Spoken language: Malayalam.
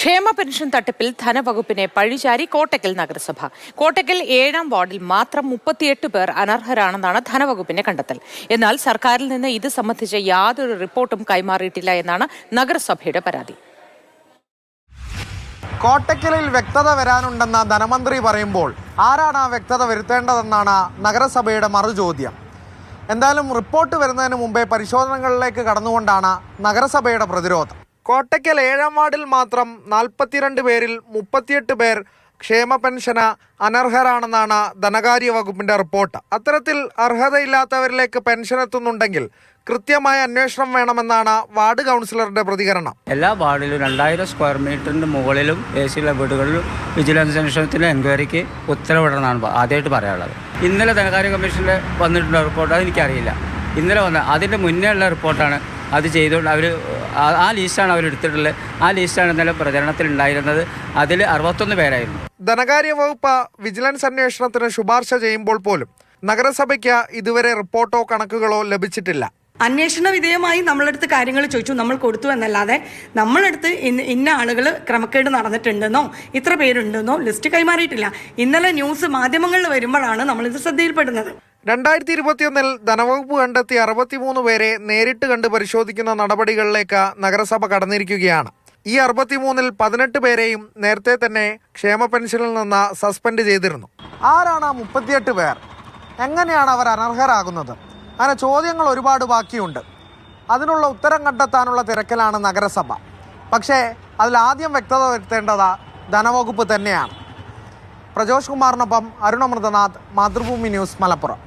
ക്ഷേമ പെൻഷൻ തട്ടിപ്പിൽ ധനവകുപ്പിനെ പഴിചാരി കോട്ടക്കൽ നഗരസഭ. കോട്ടക്കൽ 7-ാം വാർഡിൽ മാത്രം 38 പേർ അനർഹരാണെന്നാണ് ധനവകുപ്പിന്റെ കണ്ടെത്തൽ. എന്നാൽ സർക്കാരിൽ നിന്ന് ഇത് സംബന്ധിച്ച യാതൊരു റിപ്പോർട്ടും കൈമാറിയിട്ടില്ല എന്നാണ് നഗരസഭയുടെ പരാതി. കോട്ടക്കലിൽ വ്യക്തത വരാനുണ്ടെന്ന് ധനമന്ത്രി പറയുമ്പോൾ ആരാണ് ആ വ്യക്തത വരുത്തേണ്ടതെന്നാണ് നഗരസഭയുടെ മറുചോദ്യം. എന്തായാലും റിപ്പോർട്ട് വരുന്നതിന് മുമ്പേ പരിശോധനകളിലേക്ക് കടന്നുകൊണ്ടാണ് നഗരസഭയുടെ പ്രതിരോധം. കോട്ടയ്ക്കൽ 7-ാം വാർഡിൽ മാത്രം 42 പേരിൽ 38 പേർ ക്ഷേമ പെൻഷന് അനർഹരാണെന്നാണ് ധനകാര്യ വകുപ്പിന്റെ റിപ്പോർട്ട്. അത്തരത്തിൽ അർഹതയില്ലാത്തവരിലേക്ക് പെൻഷൻ എത്തുന്നുണ്ടെങ്കിൽ കൃത്യമായ അന്വേഷണം വേണമെന്നാണ് വാർഡ് കൗൺസിലറുടെ പ്രതികരണം. എല്ലാ വാർഡിലും 2000 സ്ക്വയർ മീറ്ററിന് മുകളിലും AC വീടുകളിലും വിജിലൻസ് അന്വേഷണത്തിന് എൻക്വയറിക്ക് ഉത്തരവിടണമെന്നാണ് ആദ്യമായിട്ട് പറയാനുള്ളത്. ഇന്നലെ ധനകാര്യ കമ്മീഷനിൽ വന്നിട്ടുള്ള റിപ്പോർട്ട് അതെനിക്കറിയില്ല. ഇന്നലെ വന്ന അതിൻ്റെ മുന്നേ ഉള്ള റിപ്പോർട്ടാണ്. അത് ചെയ്തുകൊണ്ട് അവർ ആ ലിസ്റ്റാണ് അവരെടുത്തിട്ടുള്ളത്. ആ ലിസ്റ്റാണ് ഇന്നലെ പ്രചരണത്തിലുണ്ടായിരുന്നത്. അതിൽ 61 പേരായിരുന്നു. ധനകാര്യ വകുപ്പ് വിജിലൻസ് അന്വേഷണത്തിന് ശുപാർശ ചെയ്യുമ്പോൾ പോലും നഗരസഭയ്ക്ക് ഇതുവരെ റിപ്പോർട്ടോ കണക്കുകളോ ലഭിച്ചിട്ടില്ല. അന്വേഷണ വിധേയമായി നമ്മളെടുത്ത് കാര്യങ്ങൾ ചോദിച്ചു, നമ്മൾ കൊടുത്തു എന്നല്ലാതെ നമ്മളെടുത്ത് ഇന്ന ആളുകൾ ക്രമക്കേട് നടന്നിട്ടുണ്ടെന്നോ ഇത്ര പേരുണ്ടെന്നോ ലിസ്റ്റ് കൈമാറിയിട്ടില്ല. ഇന്നലെ ന്യൂസ് മാധ്യമങ്ങളിൽ വരുമ്പോഴാണ് നമ്മളിത് ശ്രദ്ധയിൽപ്പെടുന്നത്. 2021 ധനവകുപ്പ് കണ്ടെത്തിയ 63 പേരെ നേരിട്ട് കണ്ട് പരിശോധിക്കുന്ന നടപടികളിലേക്ക് നഗരസഭ കടന്നിരിക്കുകയാണ്. ഈ 63-ൽ 18 പേരെയും നേരത്തെ തന്നെ ക്ഷേമ പെൻഷനിൽ നിന്ന് സസ്പെൻഡ് ചെയ്തിരുന്നു. ആരാണ് 38 പേർ? എങ്ങനെയാണ് അവർ അനർഹരാകുന്നത്? അങ്ങനെ ചോദ്യങ്ങൾ ഒരുപാട് ബാക്കിയുണ്ട്. അതിനുള്ള ഉത്തരം കണ്ടെത്താനുള്ള തിരക്കിലാണ് നഗരസഭ. പക്ഷേ അതിലാദ്യം വ്യക്തത വരുത്തേണ്ടത് ധനവകുപ്പ് തന്നെയാണ്. പ്രജോഷ് കുമാറിനൊപ്പം അരുണമൃതനാഥ്, മാതൃഭൂമി ന്യൂസ്, മലപ്പുറം.